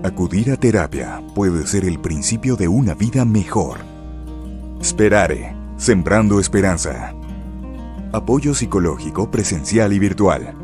Acudir a terapia puede ser el principio de una vida mejor. Sperare, sembrando esperanza. Apoyo psicológico presencial y virtual.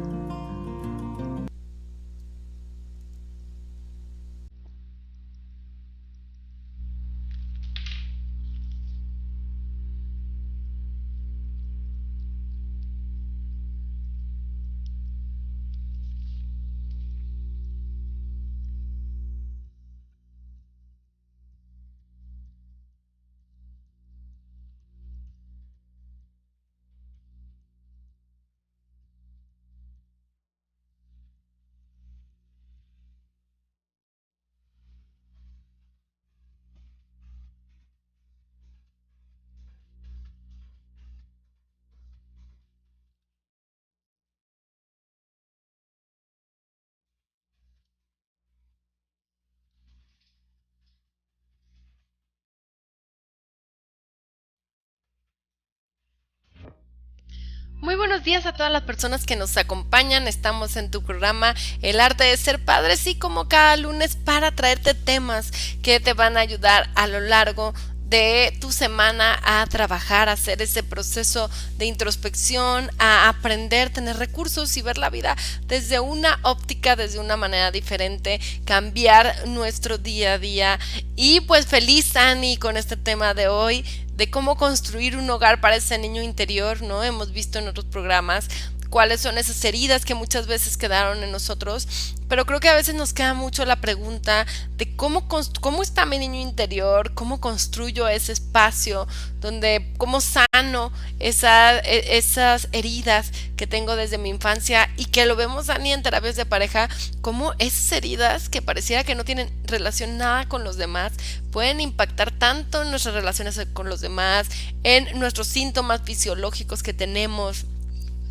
Muy buenos días a todas las personas que nos acompañan. Estamos en tu programa El arte de ser padre, sí, como cada lunes para traerte temas que te van a ayudar a lo largo de tu semana a trabajar, a hacer ese proceso de introspección, a aprender, tener recursos y ver la vida desde una óptica, desde una manera diferente, cambiar nuestro día a día. Y pues feliz, Ani, con este tema de hoy de cómo construir un hogar para ese niño interior, ¿no? Hemos visto en otros programas cuáles son esas heridas que muchas veces quedaron en nosotros, pero creo que a veces nos queda mucho la pregunta de cómo está mi niño interior, cómo construyo ese espacio, donde cómo sano esas heridas que tengo desde mi infancia y que lo vemos, Dani, en terapias de pareja, como esas heridas que pareciera que no tienen relación nada con los demás, pueden impactar tanto en nuestras relaciones con los demás, en nuestros síntomas fisiológicos que tenemos,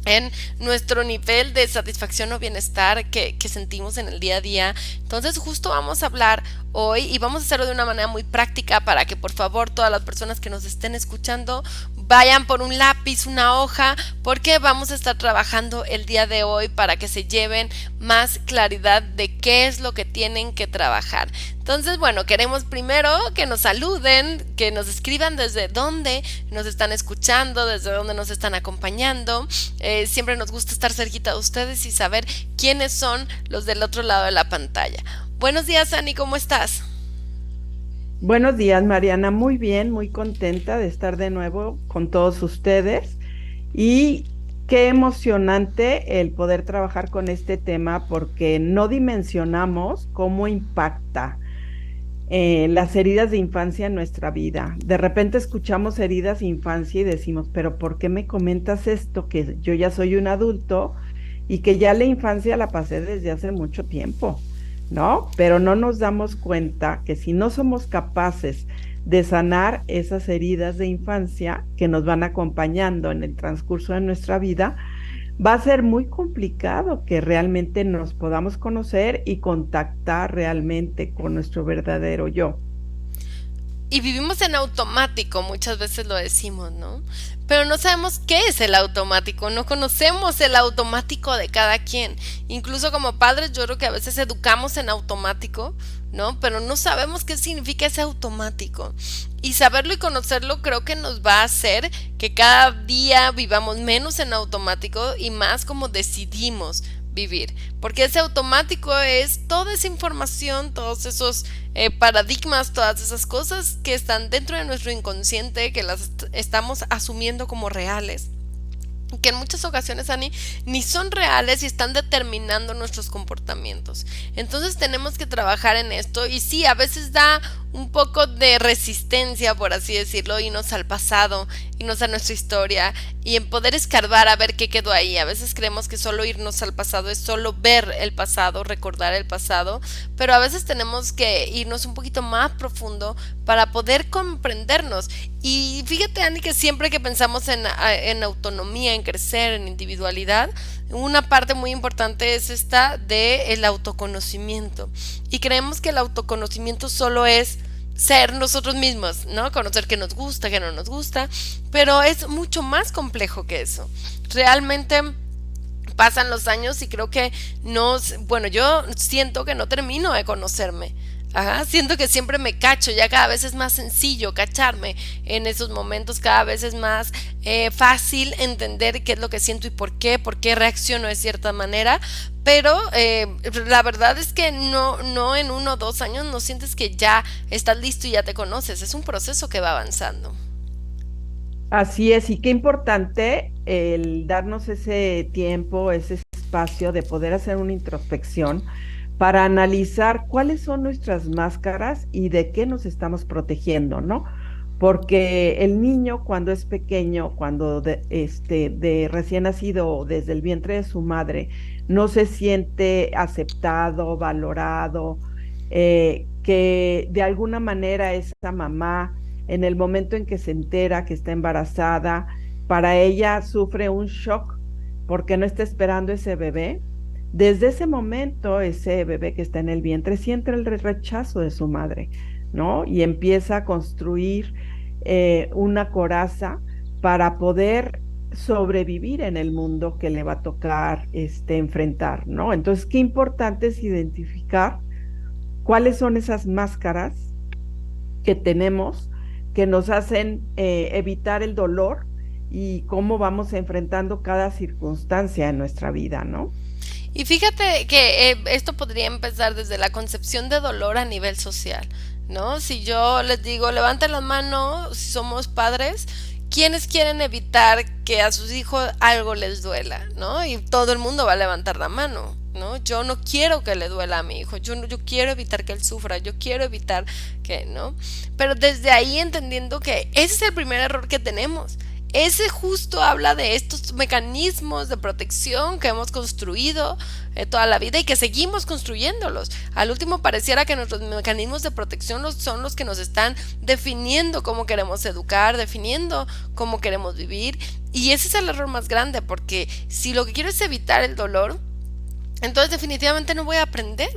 en nuestro nivel de satisfacción o bienestar que sentimos en el día a día. Entonces justo vamos a hablar hoy y vamos a hacerlo de una manera muy práctica para que por favor todas las personas que nos estén escuchando vayan por un lápiz, una hoja, porque vamos a estar trabajando el día de hoy para que se lleven más claridad de qué es lo que tienen que trabajar. Entonces, bueno, queremos primero que nos saluden, que nos escriban desde dónde nos están escuchando, desde dónde nos están acompañando. Siempre nos gusta estar cerquita de ustedes y saber quiénes son los del otro lado de la pantalla. Buenos días, Ani, ¿cómo estás? Buenos días, Mariana. Muy bien, muy contenta de estar de nuevo con todos ustedes y qué emocionante el poder trabajar con este tema porque no dimensionamos cómo impacta las heridas de infancia en nuestra vida. De repente escuchamos heridas de infancia y decimos, pero ¿por qué me comentas esto? Que yo ya soy un adulto y que ya la infancia la pasé desde hace mucho tiempo, ¿no? Pero no nos damos cuenta que si no somos capaces de sanar esas heridas de infancia que nos van acompañando en el transcurso de nuestra vida, va a ser muy complicado que realmente nos podamos conocer y contactar realmente con nuestro verdadero yo. Y vivimos en automático, muchas veces lo decimos, ¿no? Pero no sabemos qué es el automático, no conocemos el automático de cada quien. Incluso como padres yo creo que a veces educamos en automático, ¿no? Pero no sabemos qué significa ese automático. Y saberlo y conocerlo creo que nos va a hacer que cada día vivamos menos en automático y más como decidimos vivir, porque ese automático es toda esa información, todos esos paradigmas, todas esas cosas que están dentro de nuestro inconsciente, que las estamos asumiendo como reales, que en muchas ocasiones, Ani, ni son reales y están determinando nuestros comportamientos. Entonces tenemos que trabajar en esto y sí, a veces da un poco de resistencia, por así decirlo, irnos al pasado, irnos a nuestra historia y en poder escarbar a ver qué quedó ahí. A veces creemos que solo irnos al pasado es solo ver el pasado, recordar el pasado, pero a veces tenemos que irnos un poquito más profundo para poder comprendernos. Y fíjate, Andy, que siempre que pensamos en autonomía, en crecer, en individualidad, una parte muy importante es esta de el autoconocimiento. Y creemos que el autoconocimiento solo es ser nosotros mismos, ¿no? Conocer qué nos gusta, qué no nos gusta, pero es mucho más complejo que eso. Realmente pasan los años y creo que yo siento que no termino de conocerme. Ajá, siento que siempre me cacho, ya cada vez es más sencillo cacharme en esos momentos, cada vez es más fácil entender qué es lo que siento y por qué reacciono de cierta manera, pero la verdad es que no en 1 o 2 años no sientes que ya estás listo y ya te conoces, es un proceso que va avanzando. Así es, y qué importante el darnos ese tiempo, ese espacio de poder hacer una introspección para analizar cuáles son nuestras máscaras y de qué nos estamos protegiendo, ¿no? Porque el niño cuando es pequeño, cuando de recién nacido o desde el vientre de su madre, no se siente aceptado, valorado, que de alguna manera esa mamá, en el momento en que se entera que está embarazada, para ella sufre un shock porque no está esperando ese bebé. Desde ese momento, ese bebé que está en el vientre siente el rechazo de su madre, ¿no? Y empieza a construir una coraza para poder sobrevivir en el mundo que le va a tocar enfrentar, ¿no? Entonces, qué importante es identificar cuáles son esas máscaras que tenemos que nos hacen evitar el dolor y cómo vamos enfrentando cada circunstancia en nuestra vida, ¿no? Y fíjate que esto podría empezar desde la concepción de dolor a nivel social, ¿no? Si yo les digo, levanten las manos, si somos padres, ¿quiénes quieren evitar que a sus hijos algo les duela, ¿no? Y todo el mundo va a levantar la mano, ¿no? Yo no quiero que le duela a mi hijo, yo quiero evitar que él sufra, yo quiero evitar que, ¿no? Pero desde ahí entendiendo que ese es el primer error que tenemos. Ese justo habla de estos mecanismos de protección que hemos construido toda la vida y que seguimos construyéndolos. Al último pareciera que nuestros mecanismos de protección son los que nos están definiendo cómo queremos educar, definiendo cómo queremos vivir. Y ese es el error más grande, porque si lo que quiero es evitar el dolor, entonces definitivamente no voy a aprender.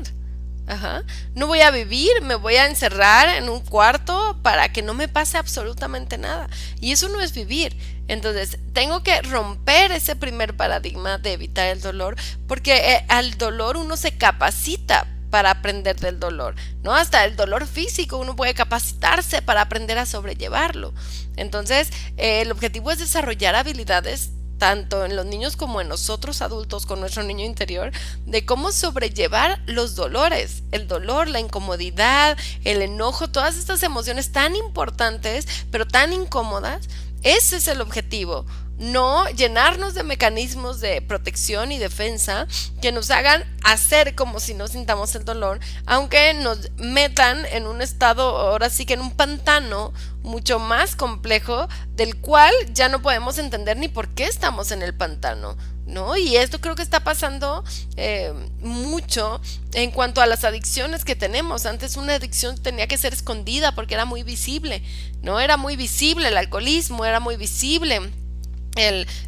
Ajá. No voy a vivir, me voy a encerrar en un cuarto para que no me pase absolutamente nada. Y eso no es vivir. Entonces, tengo que romper ese primer paradigma de evitar el dolor, porque al dolor uno se capacita para aprender del dolor, ¿no? Hasta el dolor físico uno puede capacitarse para aprender a sobrellevarlo. Entonces, el objetivo es desarrollar habilidades tanto en los niños como en nosotros adultos con nuestro niño interior, de cómo sobrellevar los dolores, el dolor, la incomodidad, el enojo, todas estas emociones tan importantes, pero tan incómodas. Ese es el objetivo, no llenarnos de mecanismos de protección y defensa que nos hagan hacer como si no sintamos el dolor, aunque nos metan en un estado, ahora sí que en un pantano mucho más complejo, del cual ya no podemos entender ni por qué estamos en el pantano, ¿no? Y esto creo que está pasando mucho en cuanto a las adicciones que tenemos. Antes una adicción tenía que ser escondida porque era muy visible, ¿no? Era muy visible el alcoholismo, era muy visible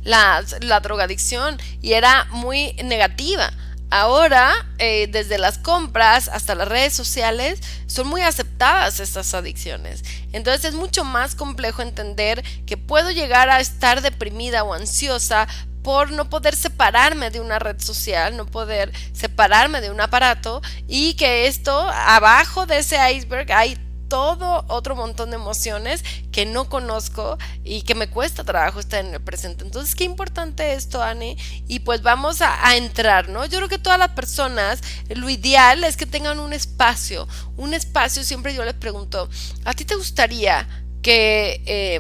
la drogadicción y era muy negativa. Ahora, desde las compras hasta las redes sociales, son muy aceptadas estas adicciones. Entonces es mucho más complejo entender que puedo llegar a estar deprimida o ansiosa por no poder separarme de una red social, no poder separarme de un aparato, y que esto, abajo de ese iceberg, hay todo otro montón de emociones que no conozco y que me cuesta trabajo estar en el presente. Entonces, qué importante esto, Ani, y pues vamos a entrar, ¿no? Yo creo que todas las personas, lo ideal es que tengan un espacio, siempre yo les pregunto, ¿a ti te gustaría que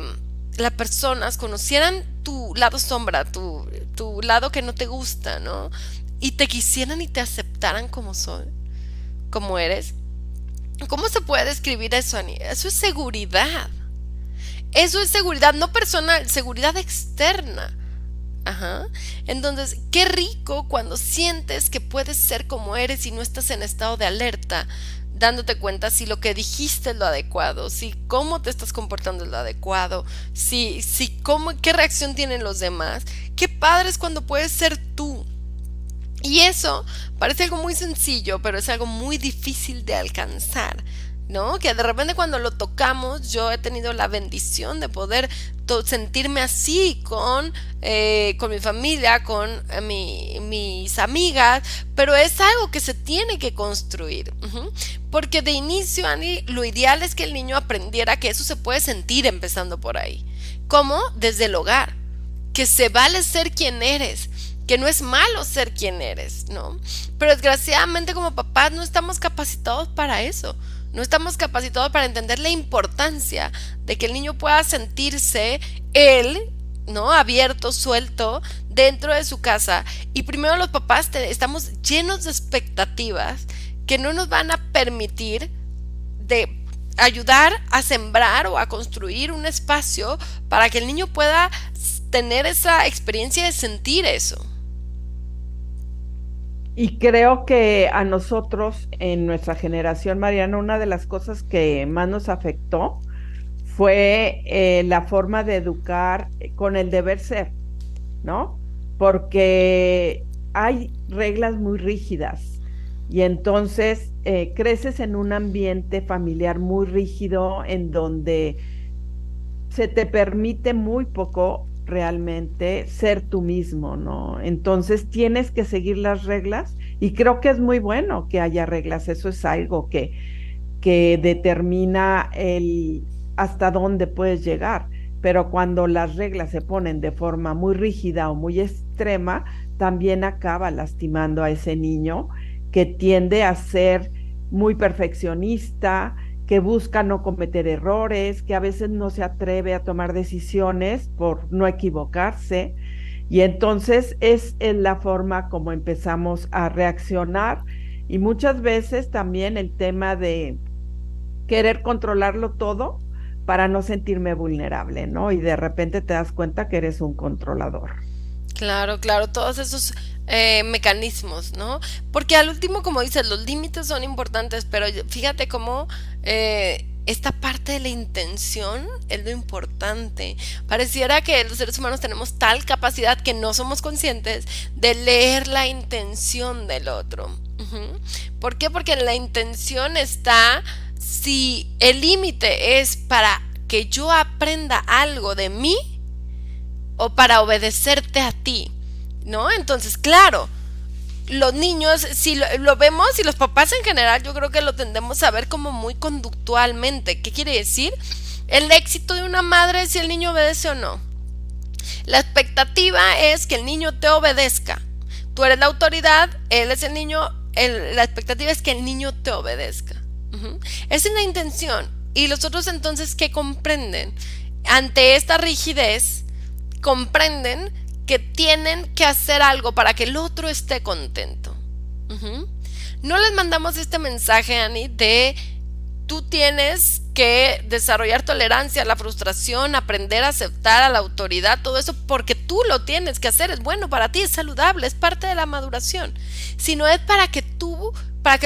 las personas conocieran tu lado sombra, tu lado que no te gusta, ¿no? Y te quisieran y te aceptaran como son, como eres? ¿Cómo se puede describir eso, Ani? Eso es seguridad. Eso es seguridad, no personal, seguridad externa. Ajá. Entonces, qué rico cuando sientes que puedes ser como eres y no estás en estado de alerta, dándote cuenta si lo que dijiste es lo adecuado, si cómo te estás comportando es lo adecuado, qué reacción tienen los demás. Qué padre es cuando puedes ser tú. Y eso parece algo muy sencillo, pero es algo muy difícil de alcanzar, ¿no? Que de repente cuando lo tocamos, yo he tenido la bendición de poder sentirme así con mi familia, con mis amigas, pero es algo que se tiene que construir. Porque de inicio, Ani, lo ideal es que el niño aprendiera que eso se puede sentir empezando por ahí. ¿Cómo? Desde el hogar. Que se vale ser quien eres, que no es malo ser quien eres, ¿no? Pero desgraciadamente como papás no estamos capacitados para eso. No estamos capacitados para entender la importancia de que el niño pueda sentirse él, ¿no? Abierto, suelto, dentro de su casa. Y primero los papás estamos llenos de expectativas que no nos van a permitir de ayudar a sembrar o a construir un espacio para que el niño pueda tener esa experiencia de sentir eso. Y creo que a nosotros, en nuestra generación, Mariana, una de las cosas que más nos afectó fue la forma de educar con el deber ser, ¿no? Porque hay reglas muy rígidas y entonces creces en un ambiente familiar muy rígido en donde se te permite muy poco realmente ser tú mismo, ¿no? Entonces tienes que seguir las reglas y creo que es muy bueno que haya reglas, eso es algo que determina el hasta dónde puedes llegar, pero cuando las reglas se ponen de forma muy rígida o muy extrema, también acaba lastimando a ese niño que tiende a ser muy perfeccionista, que busca no cometer errores, que a veces no se atreve a tomar decisiones por no equivocarse. Y entonces es en la forma como empezamos a reaccionar y muchas veces también el tema de querer controlarlo todo para no sentirme vulnerable, ¿no? Y de repente te das cuenta que eres un controlador. Claro, claro, todos esos mecanismos, ¿no? Porque al último, como dices, los límites son importantes, pero fíjate cómo esta parte de la intención es lo importante. Pareciera que los seres humanos tenemos tal capacidad que no somos conscientes de leer la intención del otro. ¿Por qué? Porque en la intención está si el límite es para que yo aprenda algo de mí o para obedecerte a ti, ¿no? Entonces, claro, los niños, si lo vemos y los papás en general, yo creo que lo tendemos a ver como muy conductualmente. ¿Qué quiere decir? El éxito de una madre es si el niño obedece o no. La expectativa es que el niño te obedezca. Tú eres la autoridad, él es el niño, la expectativa es que el niño te obedezca. Esa es la intención. Y los otros entonces, ¿qué comprenden? Ante esta rigidez, comprenden que tienen que hacer algo para que el otro esté contento. No les mandamos este mensaje, Ani, de tú tienes que desarrollar tolerancia a la frustración, aprender a aceptar a la autoridad, todo eso porque tú lo tienes que hacer, es bueno para ti, es saludable, es parte de la maduración, sino es para que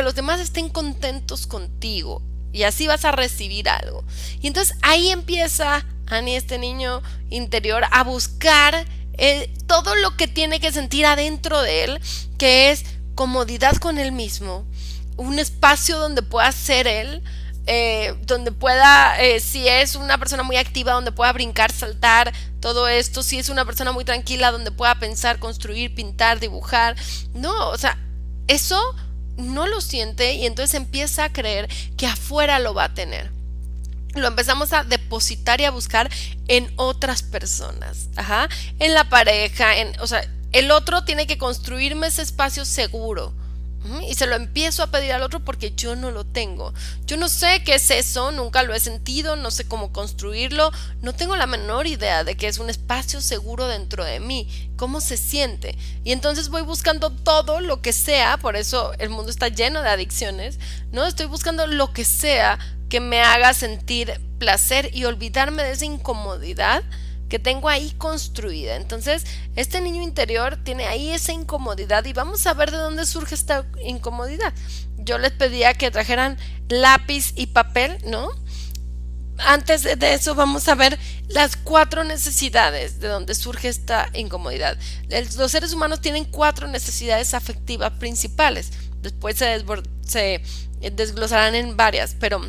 los demás estén contentos contigo y así vas a recibir algo. Y entonces ahí empieza, Ani, este niño interior a buscar todo lo que tiene que sentir adentro de él, que es comodidad con él mismo, un espacio donde pueda ser él, donde pueda, si es una persona muy activa, donde pueda brincar, saltar, todo esto, si es una persona muy tranquila, donde pueda pensar, construir, pintar, dibujar. No, o sea, eso no lo siente y entonces empieza a creer que afuera lo va a tener. Lo empezamos a depositar y a buscar en otras personas, en la pareja, o sea, el otro tiene que construirme ese espacio seguro. Y se lo empiezo a pedir al otro porque yo no lo tengo. Yo no sé qué es eso, nunca lo he sentido, no sé cómo construirlo, no tengo la menor idea de que es un espacio seguro dentro de mí, cómo se siente. Y entonces voy buscando todo lo que sea, por eso el mundo está lleno de adicciones, ¿no? Estoy buscando lo que sea que me haga sentir placer y olvidarme de esa incomodidad que tengo ahí construida. Entonces, este niño interior tiene ahí esa incomodidad y vamos a ver de dónde surge esta incomodidad. Yo les pedía que trajeran lápiz y papel, ¿no? Antes de eso vamos a ver las 4 necesidades de donde surge esta incomodidad. Los seres humanos tienen 4 necesidades afectivas principales. Después se desglosarán en varias, pero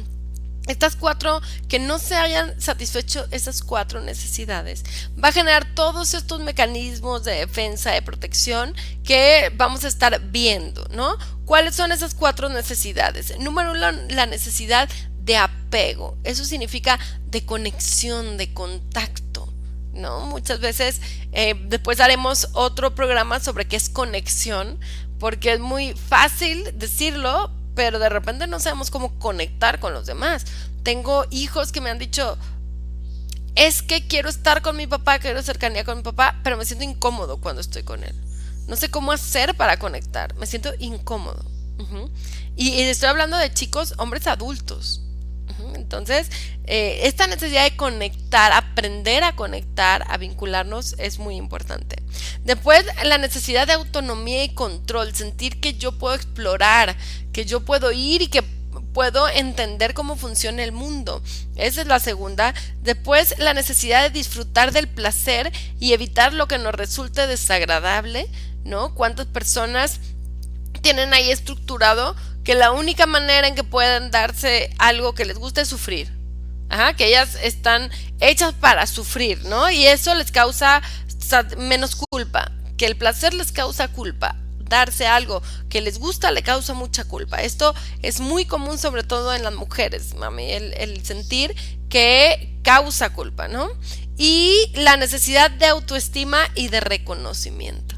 Estas cuatro, que no se hayan satisfecho esas cuatro necesidades, va a generar todos estos mecanismos de defensa, de protección que vamos a estar viendo, ¿no? ¿Cuáles son esas cuatro necesidades? Número uno, la necesidad de apego. Eso significa de conexión, de contacto, ¿no? Muchas veces, después haremos otro programa sobre qué es conexión, porque es muy fácil decirlo, pero de repente no sabemos cómo conectar con los demás. Tengo hijos que me han dicho, es que quiero estar con mi papá, quiero cercanía con mi papá, pero me siento incómodo cuando estoy con él. No sé cómo hacer para conectar, me siento incómodo. Y estoy hablando de chicos, hombres adultos. Entonces, esta necesidad de conectar, aprender a conectar, a vincularnos es muy importante. Después, la necesidad de autonomía y control, sentir que yo puedo explorar, que yo puedo ir y que puedo entender cómo funciona el mundo. Esa es la segunda. Después, la necesidad de disfrutar del placer y evitar lo que nos resulte desagradable, ¿no? ¿Cuántas personas tienen ahí estructurado que la única manera en que pueden darse algo que les guste es sufrir? Que ellas están hechas para sufrir, ¿no? Y eso les causa menos culpa, que el placer les causa culpa. Darse algo que les gusta le causa mucha culpa. Esto es muy común, sobre todo en las mujeres, mami, el sentir que causa culpa, ¿no? Y la necesidad de autoestima y de reconocimiento,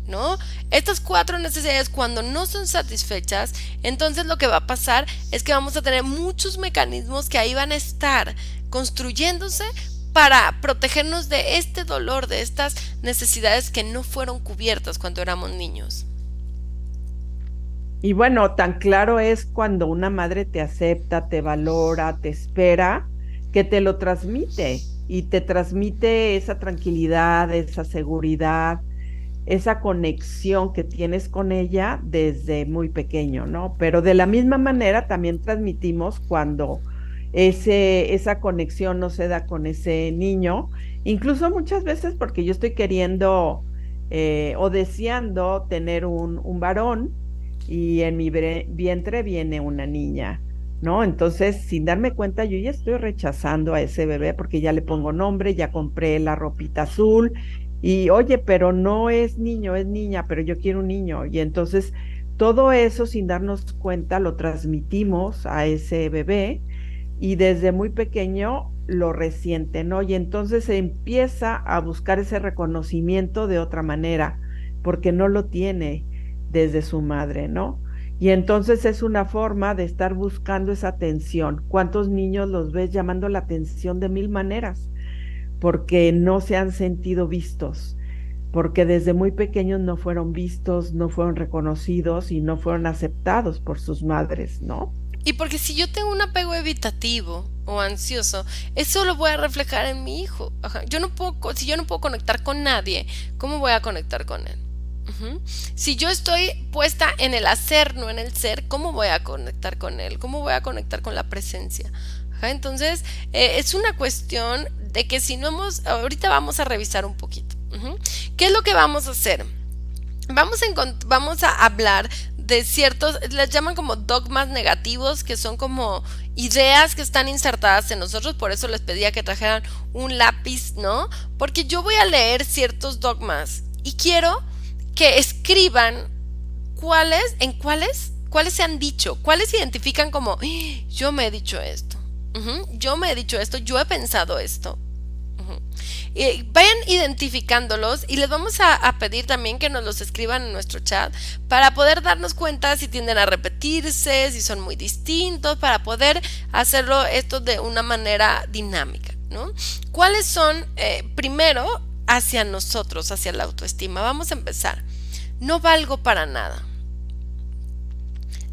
¿no? Estas cuatro necesidades, cuando no son satisfechas, entonces lo que va a pasar es que vamos a tener muchos mecanismos que ahí van a estar construyéndose para protegernos de este dolor, de estas necesidades que no fueron cubiertas cuando éramos niños. Y bueno, tan claro es cuando una madre te acepta, te valora, te espera, que te lo transmite y te transmite esa tranquilidad, esa seguridad, esa conexión que tienes con ella desde muy pequeño, ¿no? Pero de la misma manera también transmitimos cuando esa conexión no se da con ese niño, incluso muchas veces porque yo estoy queriendo o deseando tener un varón y en mi vientre viene una niña, ¿no? Entonces, sin darme cuenta, yo ya estoy rechazando a ese bebé porque ya le pongo nombre, ya compré la ropita azul y, oye, pero no es niño, es niña, pero yo quiero un niño. Y entonces, todo eso sin darnos cuenta lo transmitimos a ese bebé y desde muy pequeño lo resiente, ¿no? Y entonces se empieza a buscar ese reconocimiento de otra manera porque no lo tiene desde su madre, ¿no? Y entonces es una forma de estar buscando esa atención. ¿Cuántos niños los ves llamando la atención de mil maneras? Porque no se han sentido vistos, porque desde muy pequeños no fueron vistos, no fueron reconocidos y no fueron aceptados por sus madres, ¿no? Y porque si yo tengo un apego evitativo o ansioso, eso lo voy a reflejar en mi hijo. Si yo no puedo conectar con nadie, ¿cómo voy a conectar con él? Si yo estoy puesta en el hacer, no en el ser, ¿cómo voy a conectar con él? ¿Cómo voy a conectar con la presencia? Entonces, es una cuestión de que si no ahorita vamos a revisar un poquito. ¿Qué es lo que vamos a hacer? Vamos a hablar de ciertos, les llaman como dogmas negativos, que son como ideas que están insertadas en nosotros. Por eso les pedía que trajeran un lápiz, ¿no? Porque yo voy a leer ciertos dogmas y quiero que escriban cuáles se han dicho, cuáles identifican como yo me he dicho esto, yo me he dicho esto, yo he pensado esto. Y vayan identificándolos y les vamos a pedir también que nos los escriban en nuestro chat para poder darnos cuenta si tienden a repetirse, si son muy distintos, para poder hacerlo esto de una manera dinámica, ¿no? ¿Cuáles son? Primero, hacia nosotros, hacia la autoestima. Vamos a empezar. No valgo para nada.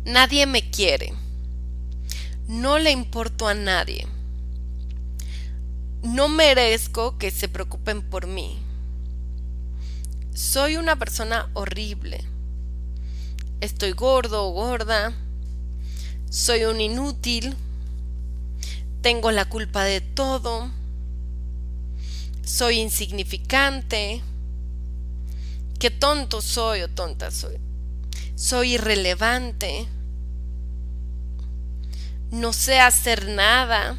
Nadie me quiere. No le importo a nadie. No merezco que se preocupen por mí. Soy una persona horrible. Estoy gordo o gorda. Soy un inútil. Tengo la culpa de todo. Soy insignificante. Qué tonto soy o tonta soy. Soy irrelevante. no sé hacer nada,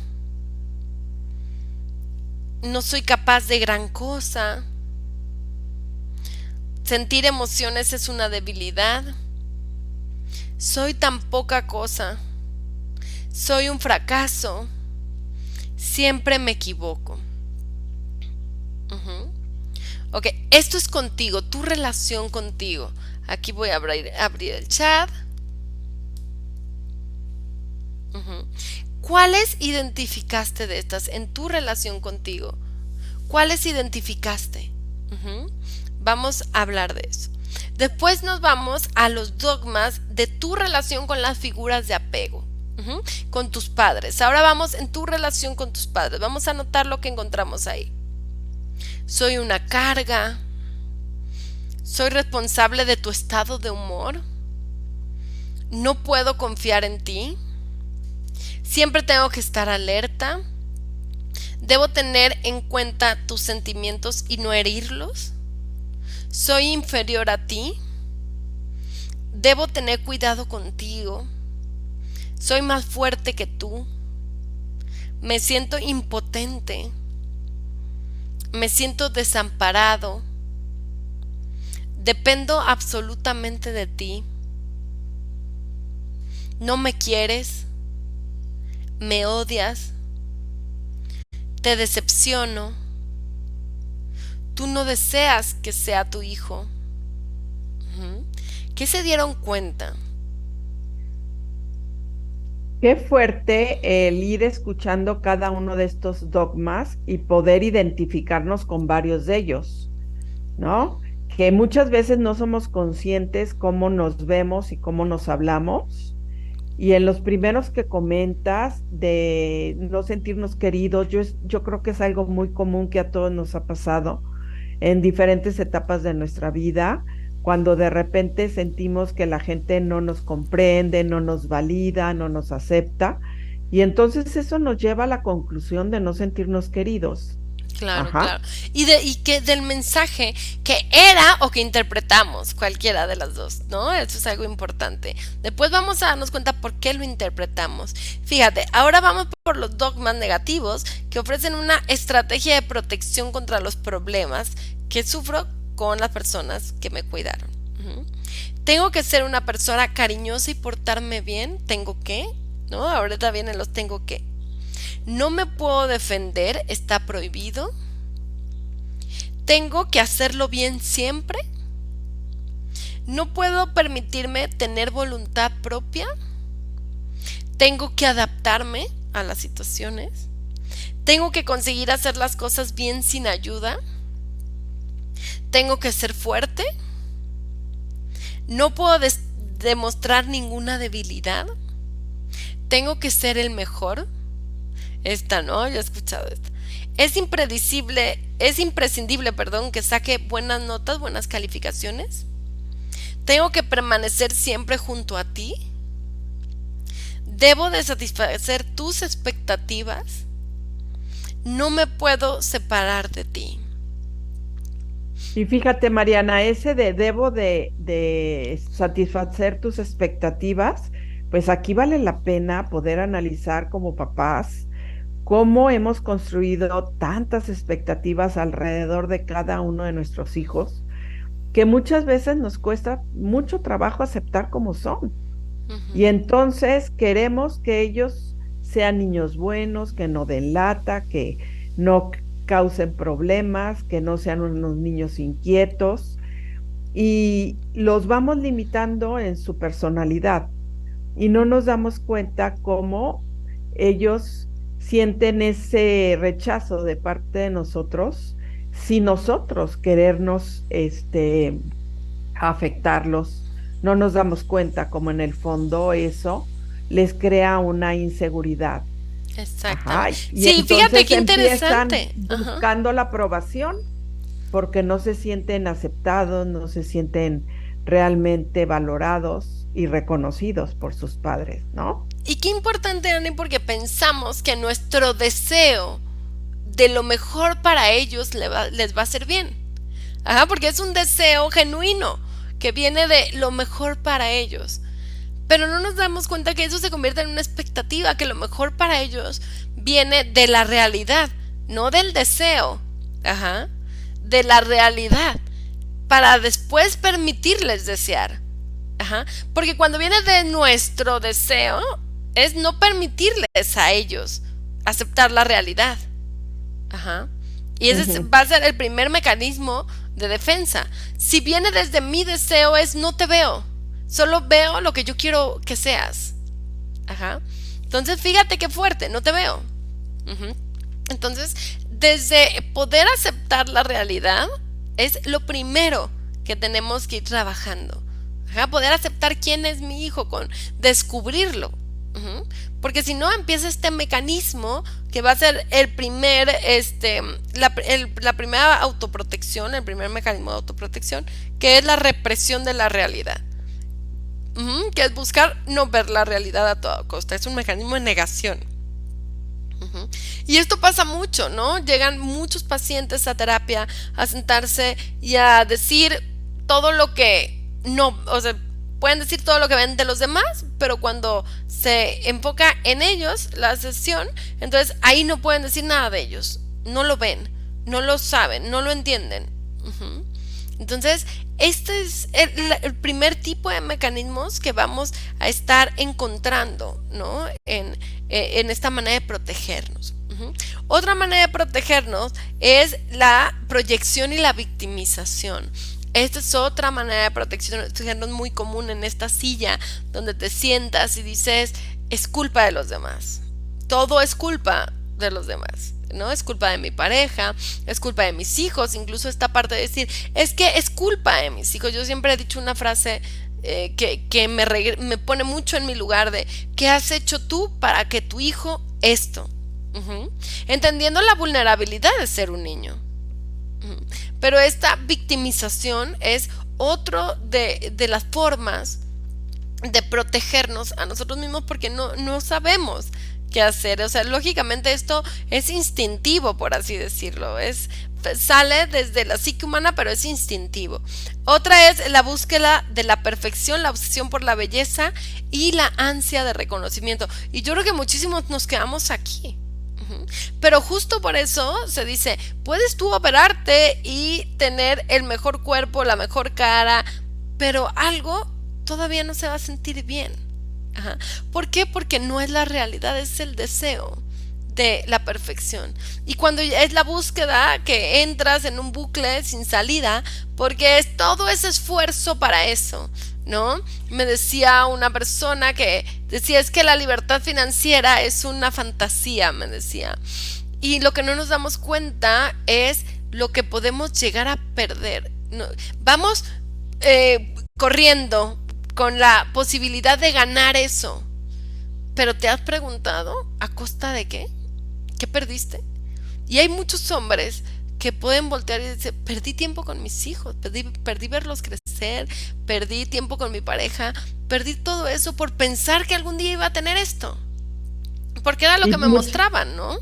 no soy capaz de gran cosa, sentir emociones es una debilidad, soy tan poca cosa, soy un fracaso, siempre me equivoco. Ujú. Ok, esto es contigo, tu relación contigo. Aquí voy a abrir el chat. Ujú. ¿Cuáles identificaste de estas en tu relación contigo? ¿Cuáles identificaste? Ujú. Vamos a hablar de eso. Después nos vamos a los dogmas de tu relación con las figuras de apego, ujú, con tus padres. Ahora vamos en tu relación con tus padres. Vamos a anotar lo que encontramos ahí. Soy una carga. Soy responsable de tu estado de humor. No puedo confiar en ti. Siempre tengo que estar alerta. Debo tener en cuenta tus sentimientos y no herirlos. Soy inferior a ti. Debo tener cuidado contigo. Soy más fuerte que tú. Me siento impotente. Me siento desamparado. Dependo absolutamente de ti. No me quieres. Me odias. Te decepciono. Tú no deseas que sea tu hijo. Ujú. ¿Qué se dieron cuenta? Qué fuerte el ir escuchando cada uno de estos dogmas y poder identificarnos con varios de ellos, ¿no? Que muchas veces no somos conscientes cómo nos vemos y cómo nos hablamos. Y en los primeros que comentas de no sentirnos queridos, yo creo que es algo muy común que a todos nos ha pasado en diferentes etapas de nuestra vida, cuando de repente sentimos que la gente no nos comprende, no nos valida, no nos acepta, y entonces eso nos lleva a la conclusión de no sentirnos queridos. Claro, Ajá. claro. Y que del mensaje que era o que interpretamos, cualquiera de las dos, ¿no? Eso es algo importante. Después vamos a darnos cuenta por qué lo interpretamos. Fíjate, ahora vamos por los dogmas negativos que ofrecen una estrategia de protección contra los problemas que sufro con las personas que me cuidaron. Ujú. Tengo que ser una persona cariñosa y portarme bien. ¿Tengo que? ¿No? Ahorita vienen los tengo que. No me puedo defender, está prohibido. Tengo que hacerlo bien siempre. No puedo permitirme tener voluntad propia. Tengo que adaptarme a las situaciones. Tengo que conseguir hacer las cosas bien sin ayuda. Tengo que ser fuerte. No puedo demostrar ninguna debilidad. Tengo que ser el mejor. Esta, ¿no? Yo he escuchado esta. Es imprescindible, perdón, que saque buenas notas, buenas calificaciones. Tengo que permanecer siempre junto a ti. Debo de satisfacer tus expectativas. No me puedo separar de ti. Y fíjate, Mariana, ese de debo de satisfacer tus expectativas, pues aquí vale la pena poder analizar como papás cómo hemos construido tantas expectativas alrededor de cada uno de nuestros hijos, que muchas veces nos cuesta mucho trabajo aceptar como son. Y Ujú. entonces queremos que ellos sean niños buenos, que no den lata, que no causen problemas, que no sean unos niños inquietos, y los vamos limitando en su personalidad y no nos damos cuenta cómo ellos sienten ese rechazo de parte de nosotros sin nosotros querernos afectarlos. No nos damos cuenta como en el fondo eso les crea una inseguridad. Ajá, Exactamente. y Sí, fíjate entonces qué empiezan interesante. Ajá. buscando la aprobación porque no se sienten aceptados, no se sienten realmente valorados y reconocidos por sus padres, ¿no? Y qué importante, Ani, porque pensamos que nuestro deseo de lo mejor para ellos les va a hacer bien. Ajá, porque es un deseo genuino que viene de lo mejor para ellos. Pero no nos damos cuenta que eso se convierte en una expectativa, que lo mejor para ellos viene de la realidad, no del deseo, ajá, de la realidad, para después permitirles desear. Ajá. Porque cuando viene de nuestro deseo, es no permitirles a ellos aceptar la realidad. Ajá. Y ese Ujú. va a ser el primer mecanismo de defensa. Si viene desde mi deseo, es no te veo. Solo veo lo que yo quiero que seas. Ajá. Entonces, fíjate qué fuerte, no te veo. Ujú. Entonces, desde poder aceptar la realidad, es lo primero que tenemos que ir trabajando. Ajá, poder aceptar quién es mi hijo, con descubrirlo. Ujú. Porque si no, empieza este mecanismo que va a ser el primer, la primera autoprotección, el primer mecanismo de autoprotección, que es la represión de la realidad. Ujú, que es buscar no ver la realidad a toda costa. Es un mecanismo de negación. Ujú. Y esto pasa mucho, ¿no? Llegan muchos pacientes a terapia a sentarse y a decir todo lo que no, o sea, pueden decir todo lo que ven de los demás, pero cuando se enfoca en ellos la sesión, entonces ahí no pueden decir nada de ellos. No lo ven, no lo saben, no lo entienden. Ujú. Entonces, este es el primer tipo de mecanismos que vamos a estar encontrando, ¿no? En esta manera de protegernos. Ujú. Otra manera de protegernos es la proyección y la victimización. Esta es otra manera de protegernos muy común en esta silla donde te sientas y dices, es culpa de los demás. Todo es culpa de los demás, ¿no? Es culpa de mi pareja, es culpa de mis hijos, incluso esta parte de decir, es que es culpa de mis hijos. Yo siempre he dicho una frase que me pone mucho en mi lugar de, ¿qué has hecho tú para que tu hijo esto? Ujú. Entendiendo la vulnerabilidad de ser un niño. Ujú. Pero esta victimización es otro de las formas de protegernos a nosotros mismos porque no sabemos qué hacer. O sea, lógicamente esto es instintivo, por así decirlo. Sale desde la psique humana, pero es instintivo. Otra es la búsqueda de la perfección, la obsesión por la belleza y la ansia de reconocimiento. Y yo creo que muchísimos nos quedamos aquí. Ujú. Pero justo por eso se dice, puedes tú operarte y tener el mejor cuerpo, la mejor cara, pero algo todavía no se va a sentir bien. Ajá. ¿Por qué? Porque no es la realidad, es el deseo de la perfección. Y cuando es la búsqueda que entras en un bucle sin salida, porque es todo ese esfuerzo para eso, ¿no? Me decía una persona que decía, es que la libertad financiera es una fantasía, me decía. Y lo que no nos damos cuenta es lo que podemos llegar a perder. No, vamos corriendo con la posibilidad de ganar eso. Pero ¿te has preguntado a costa de qué? ¿Qué perdiste? Y hay muchos hombres que pueden voltear y decir, perdí tiempo con mis hijos, perdí verlos crecer, perdí tiempo con mi pareja, perdí todo eso por pensar que algún día iba a tener esto. Porque era lo Y, que me much- mostraban, ¿no?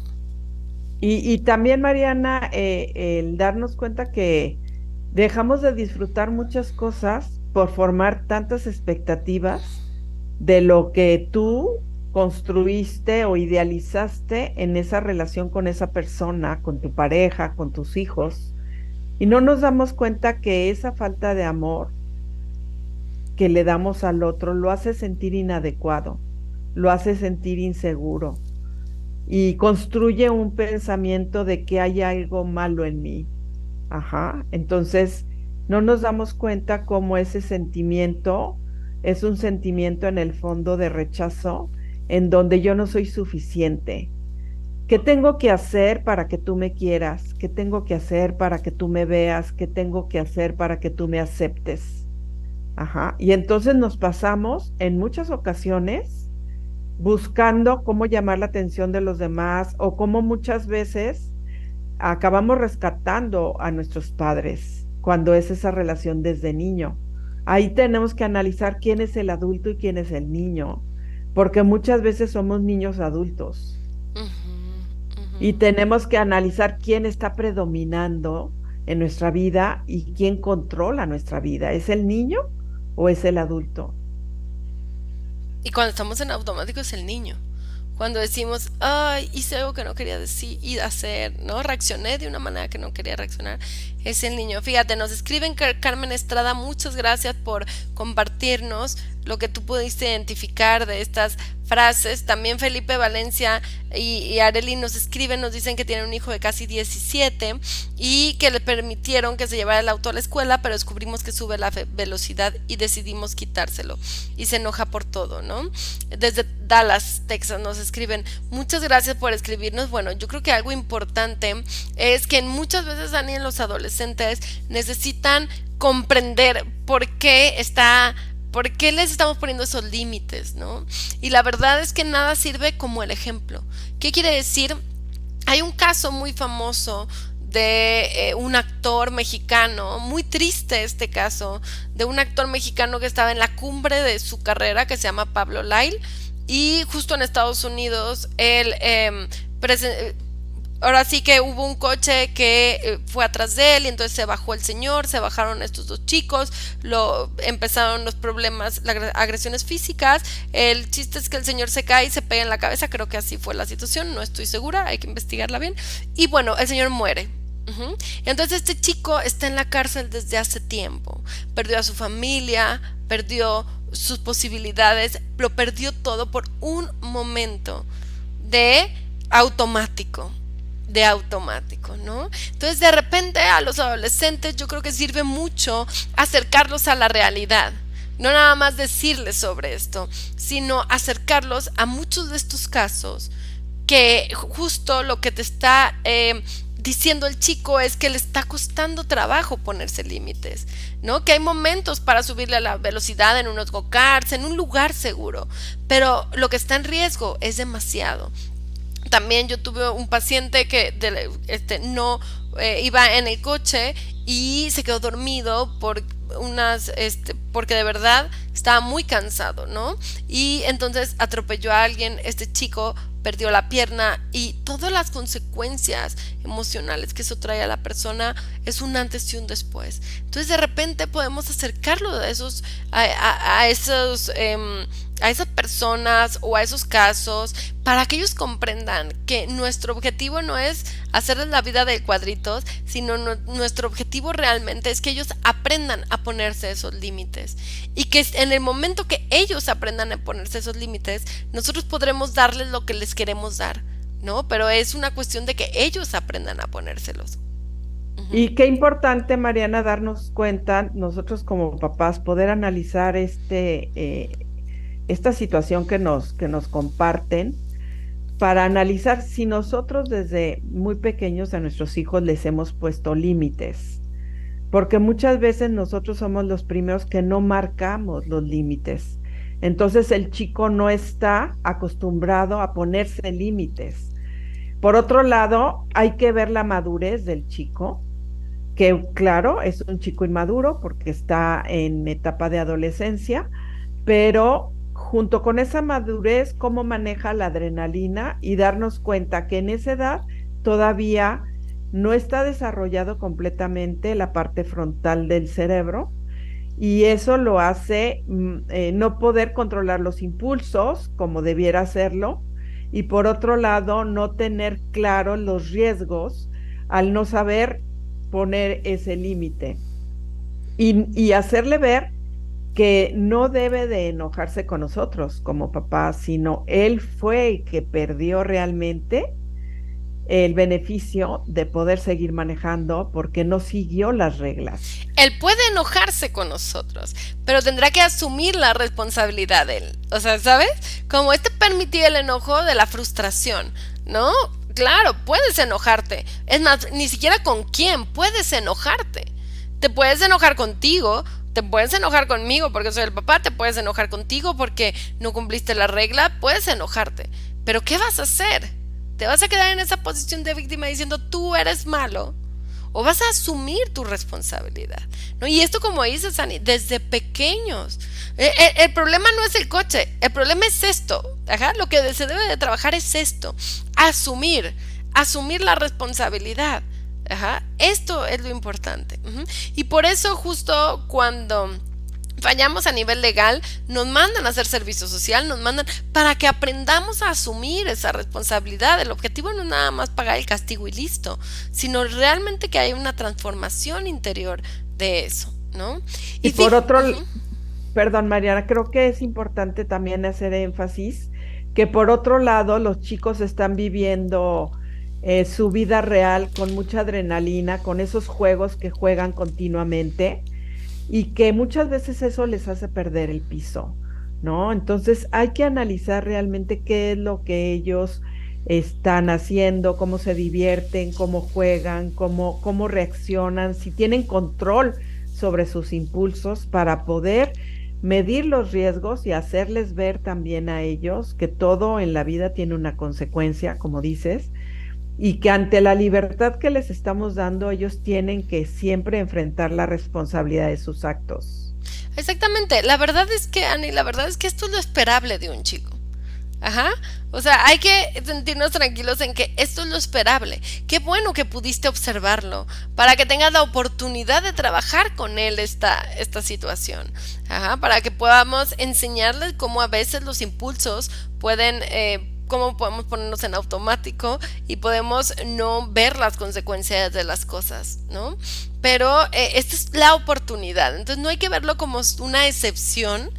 y también, Mariana, el darnos cuenta que dejamos de disfrutar muchas cosas por formar tantas expectativas de lo que tú construiste o idealizaste en esa relación con esa persona, con tu pareja, con tus hijos, y no nos damos cuenta que esa falta de amor que le damos al otro lo hace sentir inadecuado, lo hace sentir inseguro y construye un pensamiento de que hay algo malo en mí. Ajá. Entonces, no nos damos cuenta cómo ese sentimiento es un sentimiento en el fondo de rechazo, en donde yo no soy suficiente. ¿Qué tengo que hacer para que tú me quieras? ¿Qué tengo que hacer para que tú me veas? ¿Qué tengo que hacer para que tú me aceptes? Ajá. Y entonces nos pasamos en muchas ocasiones buscando cómo llamar la atención de los demás o cómo muchas veces acabamos rescatando a nuestros padres cuando es esa relación desde niño. Ahí tenemos que analizar quién es el adulto y quién es el niño, porque muchas veces somos niños adultos Ujú, ujú. y tenemos que analizar quién está predominando en nuestra vida y quién controla nuestra vida. ¿Es el niño o es el adulto? Y cuando estamos en automático es el niño. Cuando decimos, ay, hice algo que no quería decir y hacer, ¿no? Reaccioné de una manera que no quería reaccionar, es el niño. Fíjate, nos escriben Carmen Estrada, muchas gracias por compartirnos lo que tú pudiste identificar de estas frases. También Felipe Valencia y Areli nos escriben, nos dicen que tienen un hijo de casi 17 y que le permitieron que se llevara el auto a la escuela, pero descubrimos que sube la velocidad y decidimos quitárselo. Y se enoja por todo, ¿no? Desde Dallas, Texas, nos escriben, muchas gracias por escribirnos. Bueno, yo creo que algo importante es que muchas veces, Dani, en los adolescentes necesitan comprender por qué les estamos poniendo esos límites, ¿no? Y la verdad es que nada sirve como el ejemplo. ¿Qué quiere decir? Hay un caso muy famoso de un actor mexicano, muy triste este caso, de un actor mexicano que estaba en la cumbre de su carrera, que se llama Pablo Lyle, y justo en Estados Unidos él ahora sí que hubo un coche que fue atrás de él y entonces se bajó el señor, se bajaron estos dos chicos, empezaron los problemas, las agresiones físicas. El chiste es que el señor se cae y se pega en la cabeza, creo que así fue la situación, no estoy segura, hay que investigarla bien. Y bueno, el señor muere. Entonces este chico está en la cárcel desde hace tiempo, perdió a su familia, perdió sus posibilidades, lo perdió todo por un momento de automático, ¿no? Entonces de repente a los adolescentes yo creo que sirve mucho acercarlos a la realidad, no nada más decirles sobre esto, sino acercarlos a muchos de estos casos que justo lo que te está diciendo el chico es que le está costando trabajo ponerse límites, ¿no? Que hay momentos para subirle a la velocidad en unos go-karts, en un lugar seguro, pero lo que está en riesgo es demasiado. También yo tuve un paciente que no iba en el coche y se quedó dormido porque de verdad estaba muy cansado, ¿no? Y entonces atropelló a alguien, este chico perdió la pierna y todas las consecuencias emocionales que eso trae a la persona es un antes y un después. Entonces de repente podemos acercarlo a esas personas o a esos casos para que ellos comprendan que nuestro objetivo no es hacerles la vida de cuadritos, sino nuestro objetivo realmente es que ellos aprendan a ponerse esos límites y que en el momento que ellos aprendan a ponerse esos límites, nosotros podremos darles lo que les queremos dar, ¿no? Pero es una cuestión de que ellos aprendan a ponérselos. Y qué importante, Mariana, darnos cuenta, nosotros como papás, poder analizar esta situación que nos comparten, para analizar si nosotros desde muy pequeños a nuestros hijos les hemos puesto límites, porque muchas veces nosotros somos los primeros que no marcamos los límites. Entonces el chico no está acostumbrado a ponerse límites. Por otro lado, hay que ver la madurez del chico, que claro, es un chico inmaduro porque está en etapa de adolescencia, pero junto con esa madurez, cómo maneja la adrenalina y darnos cuenta que en esa edad todavía no está desarrollado completamente la parte frontal del cerebro, y eso lo hace no poder controlar los impulsos como debiera hacerlo, y por otro lado no tener claros los riesgos al no saber poner ese límite y hacerle ver que no debe de enojarse con nosotros como papás, sino él fue el que perdió realmente el beneficio de poder seguir manejando porque no siguió las reglas. Él puede enojarse con nosotros, pero tendrá que asumir la responsabilidad de él. O sea, ¿sabes? Como permitió el enojo de la frustración, ¿no? Claro, puedes enojarte. Es más, ni siquiera con quién puedes enojarte. Te puedes enojar contigo, te puedes enojar conmigo porque soy el papá, te puedes enojar contigo porque no cumpliste la regla, puedes enojarte. Pero ¿qué vas a hacer? ¿Te vas a quedar en esa posición de víctima diciendo tú eres malo? ¿O vas a asumir tu responsabilidad? ¿No? Y esto, como dices, Ani, desde pequeños. El problema no es el coche, el problema es esto. Lo que se debe de trabajar es esto. Asumir la responsabilidad. Esto es lo importante. Y por eso justo cuando fallamos a nivel legal, nos mandan a hacer servicio social, nos mandan para que aprendamos a asumir esa responsabilidad. El objetivo no es nada más pagar el castigo y listo, sino realmente que haya una transformación interior de eso, ¿no? Y por otro, perdón, Mariana, creo que es importante también hacer énfasis que por otro lado los chicos están viviendo su vida real con mucha adrenalina, con esos juegos que juegan continuamente y que muchas veces eso les hace perder el piso, ¿no? Entonces hay que analizar realmente qué es lo que ellos están haciendo, cómo se divierten, cómo juegan, cómo reaccionan, si tienen control sobre sus impulsos para poder medir los riesgos y hacerles ver también a ellos que todo en la vida tiene una consecuencia, como dices, y que ante la libertad que les estamos dando, ellos tienen que siempre enfrentar la responsabilidad de sus actos. Exactamente, la verdad es que, Ani, la verdad es que esto es lo esperable de un chico. Ajá, o sea, hay que sentirnos tranquilos en que esto es lo esperable. Qué bueno que pudiste observarlo para que tengas la oportunidad de trabajar con él esta situación. Ajá, para que podamos enseñarles cómo a veces los impulsos pueden, cómo podemos ponernos en automático y podemos no ver las consecuencias de las cosas, ¿no? Pero esta es la oportunidad, entonces no hay que verlo como una excepción,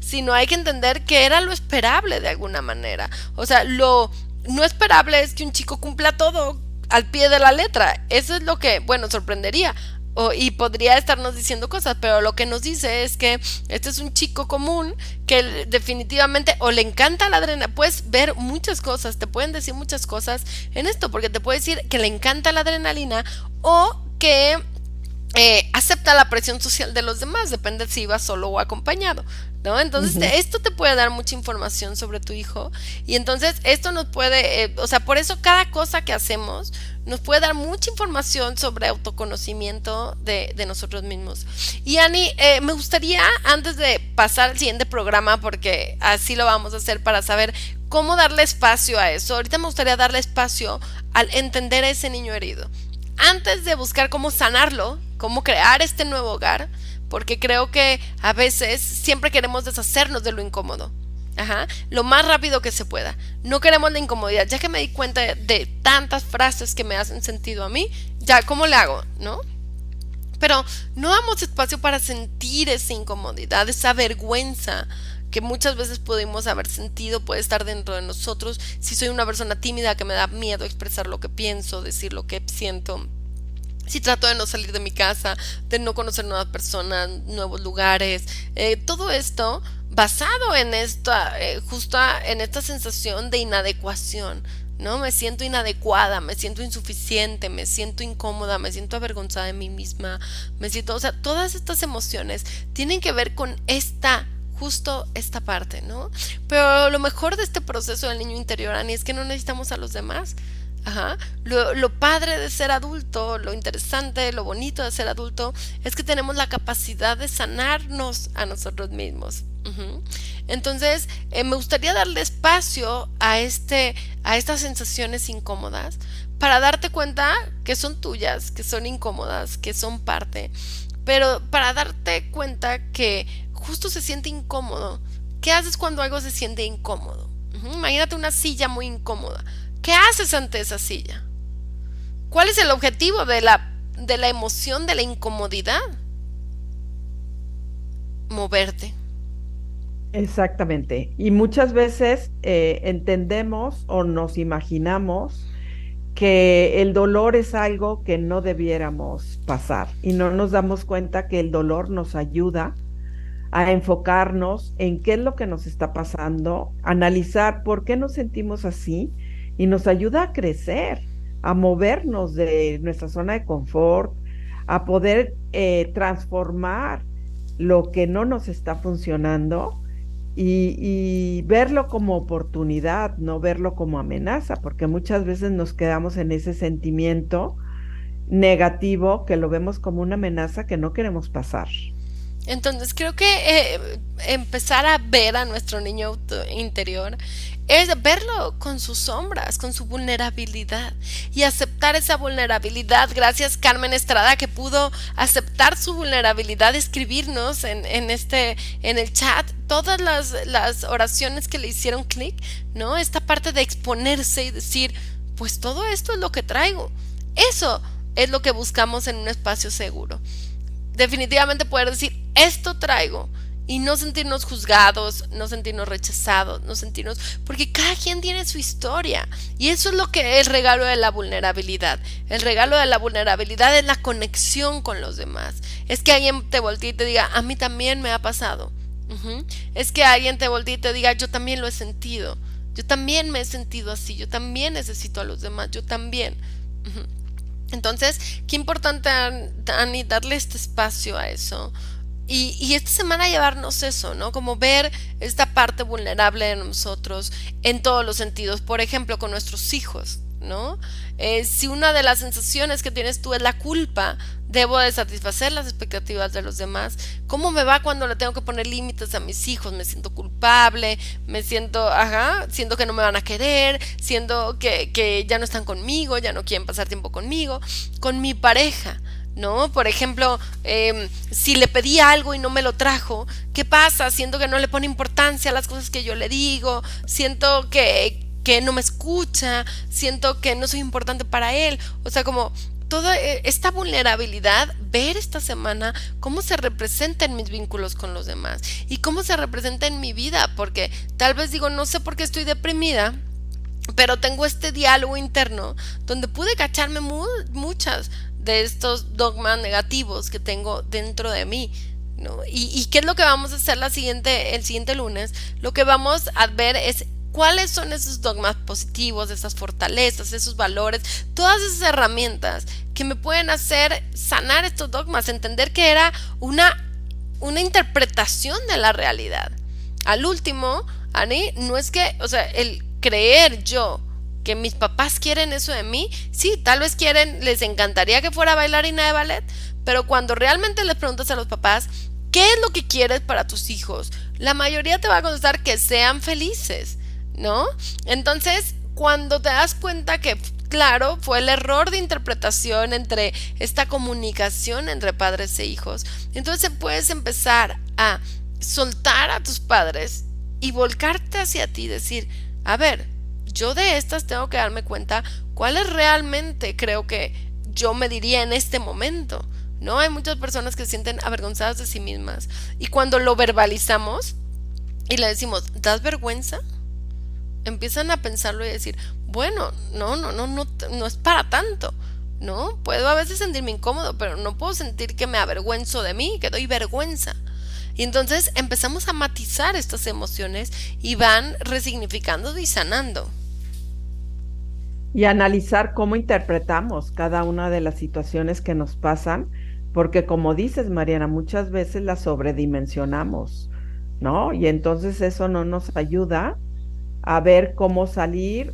sino hay que entender que era lo esperable de alguna manera. O sea, lo no esperable es que un chico cumpla todo al pie de la letra. Eso es lo que, bueno, sorprendería. Y podría estarnos diciendo cosas, pero lo que nos dice es que este es un chico común que definitivamente o le encanta la adrenalina. Puedes ver muchas cosas, te pueden decir muchas cosas en esto, porque te puede decir que le encanta la adrenalina o que acepta la presión social de los demás, depende si va solo o acompañado, ¿no? Entonces esto te puede dar mucha información sobre tu hijo y entonces esto nos puede, o sea, por eso cada cosa que hacemos nos puede dar mucha información sobre autoconocimiento de nosotros mismos. Y Ani, me gustaría, antes de pasar al siguiente programa, porque así lo vamos a hacer para saber cómo darle espacio a eso, ahorita me gustaría darle espacio al entender a ese niño herido. Antes de buscar cómo sanarlo, cómo crear este nuevo hogar, porque creo que a veces siempre queremos deshacernos de lo incómodo. Ajá, lo más rápido que se pueda. No queremos la incomodidad. Ya que me di cuenta de tantas frases que me hacen sentido a mí, ya, ¿cómo le hago? ¿No? Pero no damos espacio para sentir esa incomodidad, esa vergüenza que muchas veces pudimos haber sentido, puede estar dentro de nosotros. Si soy una persona tímida que me da miedo expresar lo que pienso, decir lo que siento, si trato de no salir de mi casa, de no conocer nuevas personas, nuevos lugares, todo esto basado en esta, justo en esta sensación de inadecuación, ¿no? Me siento inadecuada, me siento insuficiente, me siento incómoda, me siento avergonzada de mí misma, me siento, o sea, todas estas emociones tienen que ver con justo esta parte, ¿no? Pero lo mejor de este proceso del niño interior, Ani, es que no necesitamos a los demás. Ajá. Lo padre de ser adulto, lo interesante, lo bonito de ser adulto, es que tenemos la capacidad de sanarnos a nosotros mismos. Entonces, me gustaría darle espacio a estas sensaciones incómodas para darte cuenta que son tuyas, que son incómodas, que son parte, pero para darte cuenta que justo se siente incómodo. ¿Qué haces cuando algo se siente incómodo? Imagínate una silla muy incómoda. ¿Qué haces ante esa silla? ¿Cuál es el objetivo de la emoción, de la incomodidad? Moverte. Exactamente. Y muchas veces entendemos o nos imaginamos que el dolor es algo que no debiéramos pasar y no nos damos cuenta que el dolor nos ayuda a enfocarnos en qué es lo que nos está pasando, analizar por qué nos sentimos así y nos ayuda a crecer, a movernos de nuestra zona de confort, a poder transformar lo que no nos está funcionando y verlo como oportunidad, no verlo como amenaza, porque muchas veces nos quedamos en ese sentimiento negativo que lo vemos como una amenaza que no queremos pasar. Entonces creo que empezar a ver a nuestro niño interior es verlo con sus sombras, con su vulnerabilidad y aceptar esa vulnerabilidad. Gracias Carmen Estrada que pudo aceptar su vulnerabilidad, escribirnos en el chat todas las oraciones que le hicieron clic, ¿no? Esta parte de exponerse y decir, pues todo esto es lo que traigo. Eso es lo que buscamos en un espacio seguro. Definitivamente poder decir, esto traigo, y no sentirnos juzgados, no sentirnos rechazados, no sentirnos, porque cada quien tiene su historia, y eso es lo que es el regalo de la vulnerabilidad. El regalo de la vulnerabilidad es la conexión con los demás, es que alguien te voltee y te diga, a mí también me ha pasado. Es que alguien te voltee y te diga, yo también lo he sentido, yo también me he sentido así, yo también necesito a los demás, yo también. Entonces, qué importante, Ani, darle este espacio a eso. Y esta semana llevarnos eso, ¿no? Como ver esta parte vulnerable de nosotros en todos los sentidos. Por ejemplo, con nuestros hijos, ¿no? Si una de las sensaciones que tienes tú es la culpa, debo de satisfacer las expectativas de los demás. ¿Cómo me va cuando le tengo que poner límites a mis hijos? Me siento culpable, me siento, siento que no me van a querer, siento que ya no están conmigo, ya no quieren pasar tiempo conmigo, con mi pareja, ¿no? Por ejemplo, si le pedí algo y no me lo trajo, ¿qué pasa? Siento que no le pone importancia a las cosas que yo le digo, siento que no me escucha, siento que no soy importante para él. O sea, como toda esta vulnerabilidad, ver esta semana cómo se representa en mis vínculos con los demás y cómo se representa en mi vida, porque tal vez digo, no sé por qué estoy deprimida, pero tengo este diálogo interno donde pude cacharme muchas de estos dogmas negativos que tengo dentro de mí, ¿no? ¿Y qué es lo que vamos a hacer el siguiente lunes? Lo que vamos a ver es cuáles son esos dogmas positivos, esas fortalezas, esos valores, todas esas herramientas que me pueden hacer sanar estos dogmas, entender que era una interpretación de la realidad. Al último, Ani, no es que, o sea, el creer yo que mis papás quieren eso de mí, sí, tal vez les encantaría que fuera bailarina de ballet, pero cuando realmente les preguntas a los papás, ¿qué es lo que quieres para tus hijos? La mayoría te va a contestar que sean felices, ¿no? Entonces, cuando te das cuenta que, claro, fue el error de interpretación entre esta comunicación entre padres e hijos, entonces puedes empezar a soltar a tus padres y volcarte hacia ti, decir, a ver, yo de estas tengo que darme cuenta cuáles realmente creo que yo me diría en este momento, ¿no? Hay muchas personas que se sienten avergonzadas de sí mismas y cuando lo verbalizamos y le decimos, ¿das vergüenza? Empiezan a pensarlo y decir, bueno, no es para tanto, ¿no? Puedo a veces sentirme incómodo, pero no puedo sentir que me avergüenzo de mí, que doy vergüenza. Y entonces empezamos a matizar estas emociones y van resignificando y sanando. Y analizar cómo interpretamos cada una de las situaciones que nos pasan, porque como dices, Mariana, muchas veces las sobredimensionamos, ¿no? Y entonces eso no nos ayuda a ver cómo salir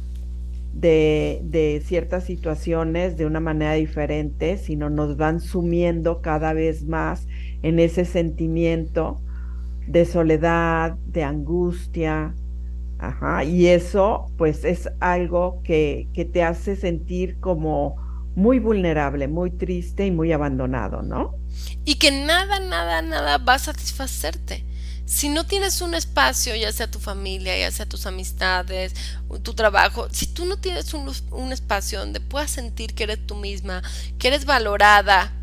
de ciertas situaciones de una manera diferente, sino nos van sumiendo cada vez más en ese sentimiento de soledad, de angustia. Y eso pues es algo que te hace sentir como muy vulnerable, muy triste y muy abandonado, ¿no? Y que nada va a satisfacerte. Si no tienes un espacio, ya sea tu familia, ya sea tus amistades, tu trabajo, si tú no tienes un espacio donde puedas sentir que eres tú misma, que eres valorada,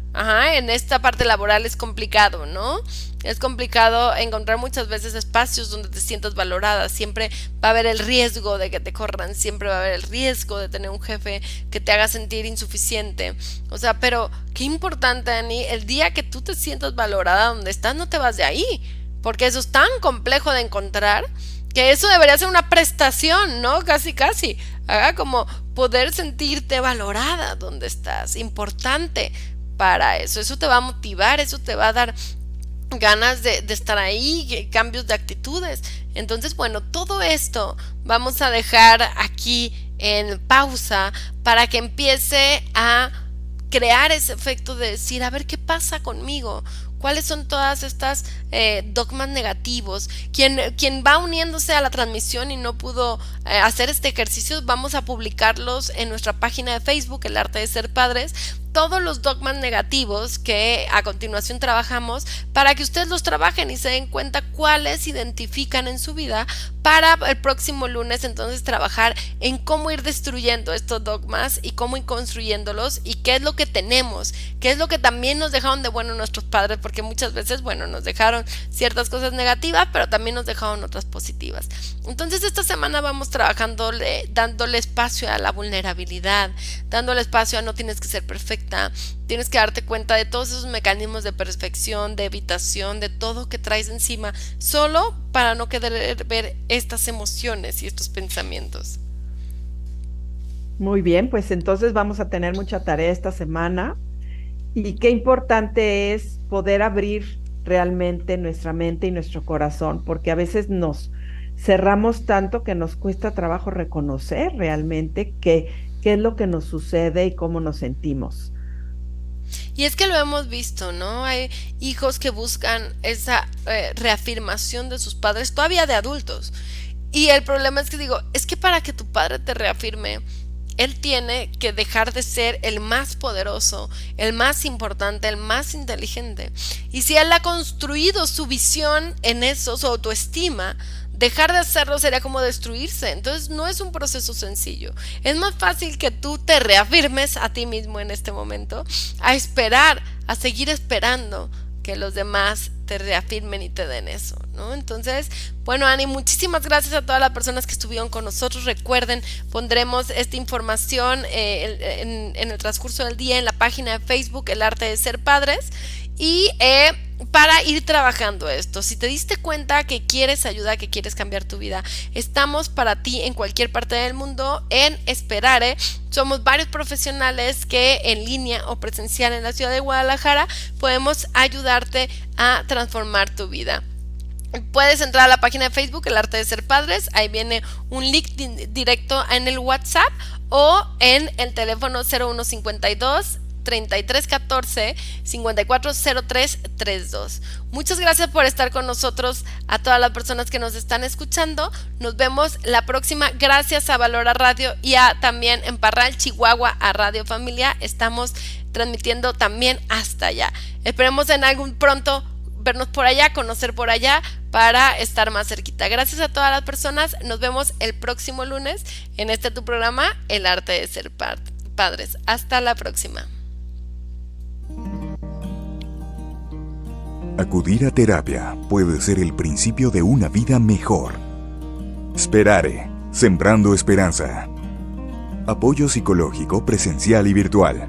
en esta parte laboral es complicado, ¿no? Es complicado encontrar muchas veces espacios donde te sientas valorada. Siempre va a haber el riesgo de que te corran, siempre va a haber el riesgo de tener un jefe que te haga sentir insuficiente. O sea, pero qué importante, Ani, el día que tú te sientas valorada donde estás, no te vas de ahí, porque eso es tan complejo de encontrar que eso debería ser una prestación, ¿no? Casi, como poder sentirte valorada donde estás, importante para eso te va a motivar, eso te va a dar ganas de estar ahí, cambios de actitudes. Entonces, bueno, todo esto vamos a dejar aquí en pausa para que empiece a crear ese efecto de decir, a ver qué pasa conmigo, cuáles son todas estas dogmas negativos. Quien va uniéndose a la transmisión y no pudo hacer este ejercicio, vamos a publicarlos en nuestra página de Facebook, El Arte de Ser Padres, todos los dogmas negativos que a continuación trabajamos, para que ustedes los trabajen y se den cuenta cuáles identifican en su vida, para el próximo lunes entonces trabajar en cómo ir destruyendo estos dogmas y cómo ir construyéndolos, y qué es lo que tenemos, qué es lo que también nos dejaron de bueno nuestros padres, porque muchas veces, bueno, nos dejaron ciertas cosas negativas, pero también nos dejaron otras positivas. Entonces esta semana vamos trabajando, dándole espacio a la vulnerabilidad, dándole espacio a no tienes que ser perfecta, tienes que darte cuenta de todos esos mecanismos de perfección, de evitación, de todo que traes encima, solo para no querer ver estas emociones y estos pensamientos. Muy bien, pues entonces vamos a tener mucha tarea esta semana, y qué importante es poder abrir realmente nuestra mente y nuestro corazón, porque a veces nos cerramos tanto que nos cuesta trabajo reconocer realmente qué es lo que nos sucede y cómo nos sentimos. Y es que lo hemos visto, ¿no? Hay hijos que buscan esa reafirmación de sus padres todavía de adultos. Y el problema es que digo, es que para que tu padre te reafirme, él tiene que dejar de ser el más poderoso, el más importante, el más inteligente. Y si él ha construido su visión en eso, su autoestima, dejar de hacerlo sería como destruirse. Entonces no es un proceso sencillo. Es más fácil que tú te reafirmes a ti mismo en este momento, a esperar, a seguir esperando que los demás te reafirmen y te den eso, ¿no? Entonces, bueno, Ani, muchísimas gracias a todas las personas que estuvieron con nosotros. Recuerden, pondremos esta información en el transcurso del día en la página de Facebook, El Arte de Ser Padres, y para ir trabajando esto. Si te diste cuenta que quieres ayuda, que quieres cambiar tu vida, estamos para ti en cualquier parte del mundo en Esperare. Somos varios profesionales que en línea o presencial en la ciudad de Guadalajara podemos ayudarte a transformar tu vida. Puedes entrar a la página de Facebook, El Arte de Ser Padres, ahí viene un link directo en el WhatsApp o en el teléfono 0152 3314 540332. Muchas gracias por estar con nosotros, a todas las personas que nos están escuchando. Nos vemos la próxima. Gracias a Valora Radio y también en Parral, Chihuahua, a Radio Familia. Estamos transmitiendo también hasta allá. Esperemos en algún pronto vernos por allá, conocer por allá, para estar más cerquita. Gracias a todas las personas. Nos vemos el próximo lunes en tu programa, El Arte de Ser Padres. Hasta la próxima. Acudir a terapia puede ser el principio de una vida mejor. Esperare, sembrando esperanza. Apoyo psicológico presencial y virtual.